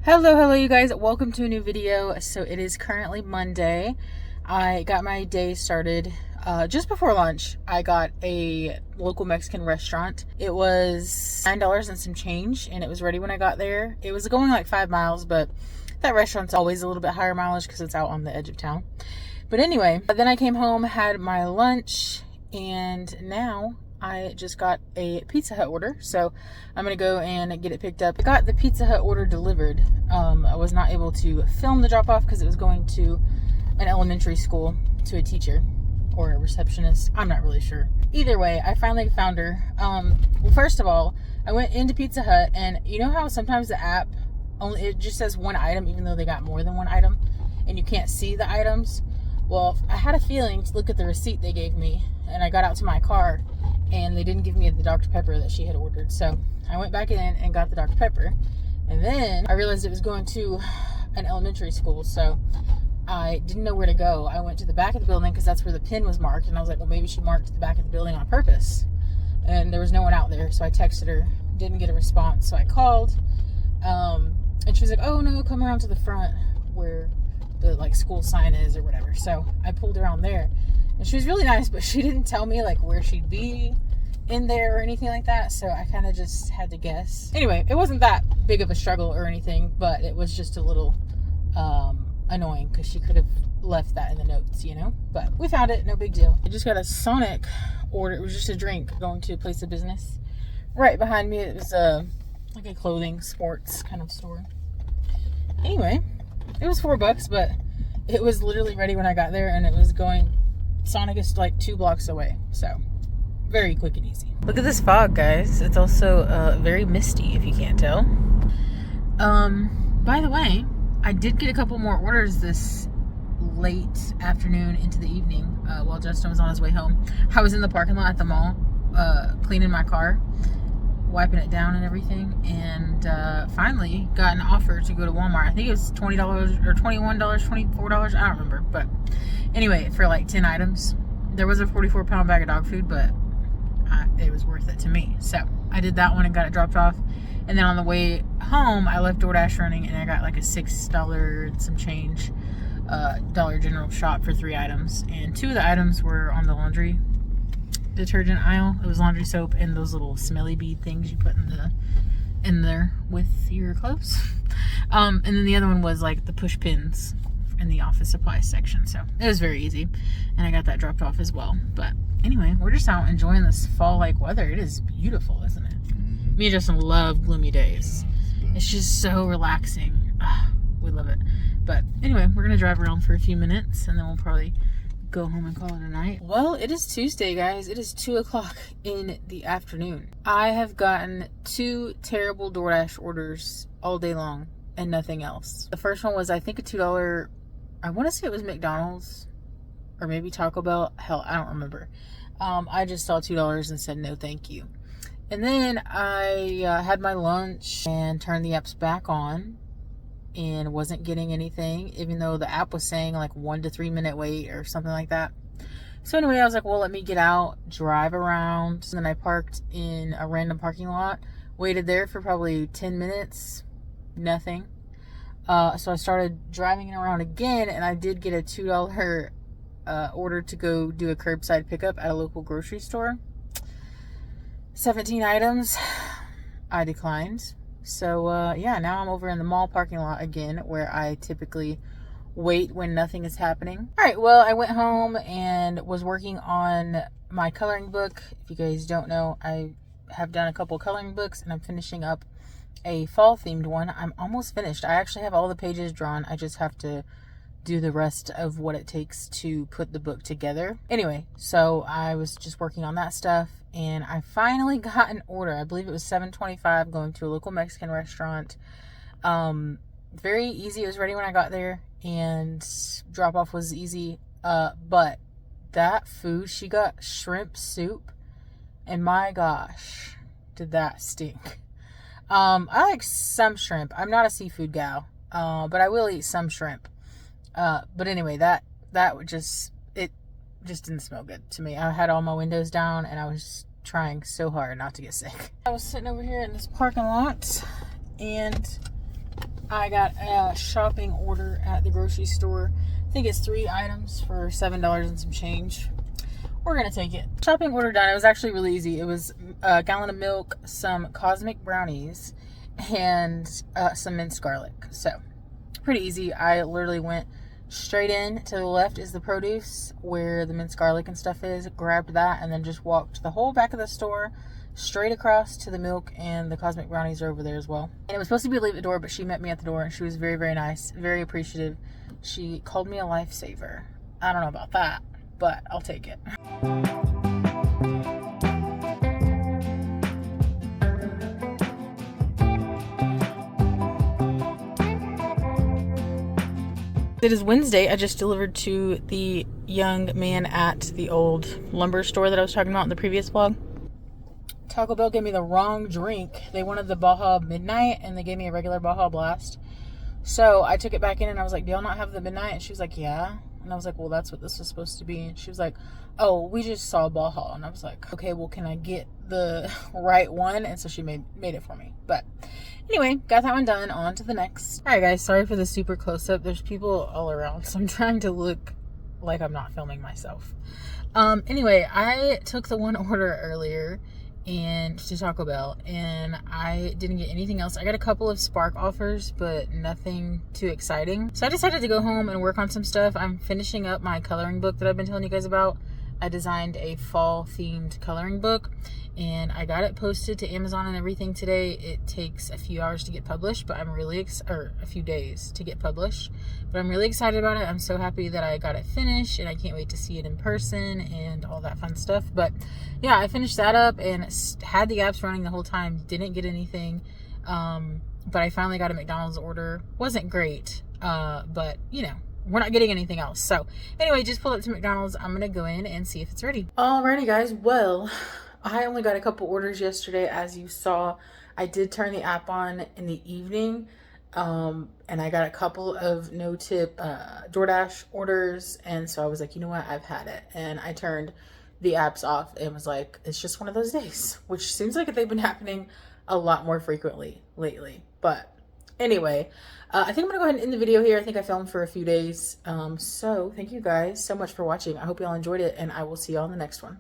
Hello you guys, welcome to a new video. So it is currently Monday. I got my day started just before lunch. I got a local Mexican restaurant. It was $9 and some change, and it was ready when I got there. It was going like 5 miles, but that restaurant's always a little bit higher mileage because it's out on the edge of town. But anyway, then I came home, had my lunch, and now I just got a Pizza Hut order, so I'm gonna go and get it picked up. I got the Pizza Hut order delivered. I was not able to film the drop off because it was going to an elementary school to a teacher or a receptionist. I'm not really sure. Either way, I finally found her. Well, first of all, I went into Pizza Hut, and you know how sometimes the app it just says one item even though they got more than one item and you can't see the items? Well, I had a feeling to look at the receipt they gave me, and I got out to my car and they didn't give me the Dr. Pepper that she had ordered. So I went back in and got the Dr. Pepper. And then I realized it was going to an elementary school. So I didn't know where to go. I went to the back of the building because that's where the pin was marked. And I was like, well, maybe she marked the back of the building on purpose. And there was no one out there. So I texted her, didn't get a response. So I called. And she was like, oh no, come around to the front where the like school sign is or whatever. So I pulled around there. And she was really nice, but she didn't tell me like where she'd be in there or anything like that. So I kind of just had to guess. Anyway, it wasn't that big of a struggle or anything, but it was just a little annoying because she could have left that in the notes, you know? But we found it, no big deal. I just got a Sonic order. It was just a drink going to a place of business. Right behind me, it was like a clothing, sports kind of store. Anyway, it was $4, but it was literally ready when I got there, and it was going... Sonic is like 2 blocks away, so very quick and easy. Look at this fog, guys. It's also very misty, if you can't tell. By the way, I did get a couple more orders this late afternoon into the evening while Justin was on his way home. I was in the parking lot at the mall cleaning my car, wiping it down and everything, and finally got an offer to go to Walmart. I think it was $20 or $21, $24, I don't remember, but anyway, for like 10 items. There was a 44-pound bag of dog food, but it was worth it to me. So I did that one and got it dropped off. And then on the way home, I left DoorDash running, and I got like a $6 and some change Dollar General shop for 3 items. And 2 of the items were on the laundry detergent aisle. It was laundry soap and those little smelly bead things you put in there with your clothes. And then the other one was like the push pins in the office supply section. So it was very easy, and I got that dropped off as well. But anyway, we're just out enjoying this fall like weather. It is beautiful, isn't it? Me and Justin love gloomy days. It's just so relaxing. We love it. But anyway, we're gonna drive around for a few minutes, and then we'll probably go home and call it a night. Well, it is Tuesday, guys. It is 2 o'clock in the afternoon. I have gotten 2 terrible DoorDash orders all day long and nothing else. The first one was, I think, a $2, I want to say it was McDonald's or maybe Taco Bell. Hell, I don't remember. I just saw $2 and said no thank you. And then I had my lunch and turned the apps back on and wasn't getting anything, even though the app was saying like 1 to 3 minute wait or something like that. So anyway, I was like, well, let me get out, drive around. And then I parked in a random parking lot, waited there for probably 10 minutes, nothing. So I started driving around again, and I did get a $2 order to go do a curbside pickup at a local grocery store. 17 items. I declined. So yeah, now I'm over in the mall parking lot again, where I typically wait when nothing is happening. All right, well, I went home and was working on my coloring book. If you guys don't know, I have done a couple coloring books, and I'm finishing up a fall themed one. I'm almost finished. I actually have all the pages drawn. I just have to do the rest of what it takes to put the book together. Anyway, so I was just working on that stuff, and I finally got an order. I believe it was $7.25 going to a local Mexican restaurant. Very easy. It was ready when I got there, and drop off was easy. But that food, she got shrimp soup, and my gosh, did that stink. I like some shrimp. I'm not a seafood gal, but I will eat some shrimp. But anyway, that just didn't smell good to me. I had all my windows down, and I was trying so hard not to get sick. I was sitting over here in this parking lot, and I got a shopping order at the grocery store. I think it's 3 items for $7 and some change. We're gonna take it. Shopping order done. It was actually really easy. It was a gallon of milk, some cosmic brownies, and some minced garlic. So pretty easy. I literally went straight in. To the left is the produce where the minced garlic and stuff is. Grabbed that and then just walked the whole back of the store straight across to the milk, and the cosmic brownies are over there as well. And it was supposed to be leave at the door, but she met me at the door and she was very, very nice, very appreciative. She called me a lifesaver. I don't know about that, but I'll take it. It is Wednesday. I just delivered to the young man at the old lumber store that I was talking about in the previous vlog. Taco Bell gave me the wrong drink. They wanted the Baja Midnight and they gave me a regular Baja Blast. So I took it back in and I was like, do y'all not have the Midnight? And she was like, yeah. And I was like, well, that's what this was supposed to be. And she was like, oh, we just saw Baja. And I was like, okay, well, can I get the right one? And so she made it for me. But anyway, got that one done. On to the next. All right, guys, sorry for the super close-up. There's people all around, so I'm trying to look like I'm not filming myself. Anyway, I took the one order earlier and to Taco Bell, and I didn't get anything else. I got a couple of Spark offers, but nothing too exciting. So I decided to go home and work on some stuff. I'm finishing up my coloring book that I've been telling you guys about. I designed a fall themed coloring book and I got it posted to Amazon and everything today. It takes a few hours to get published, but I'm really or a few days to get published, but I'm really excited about it. I'm so happy that I got it finished and I can't wait to see it in person and all that fun stuff. But yeah, I finished that up and had the apps running the whole time. Didn't get anything, but I finally got a McDonald's order. Wasn't great, but you know, we're not getting anything else. So anyway, just pulled up to McDonald's. I'm gonna go in and see if it's ready. Alrighty, guys. Well, I only got a couple orders yesterday, as you saw. I did turn the app on in the evening, and I got a couple of no-tip DoorDash orders, and so I was like, you know what, I've had it. And I turned the apps off and was like, it's just one of those days, which seems like they've been happening a lot more frequently lately. But anyway, I think I'm gonna go ahead and end the video here. I think I filmed for a few days. So thank you guys so much for watching. I hope y'all enjoyed it, and I will see y'all in the next one.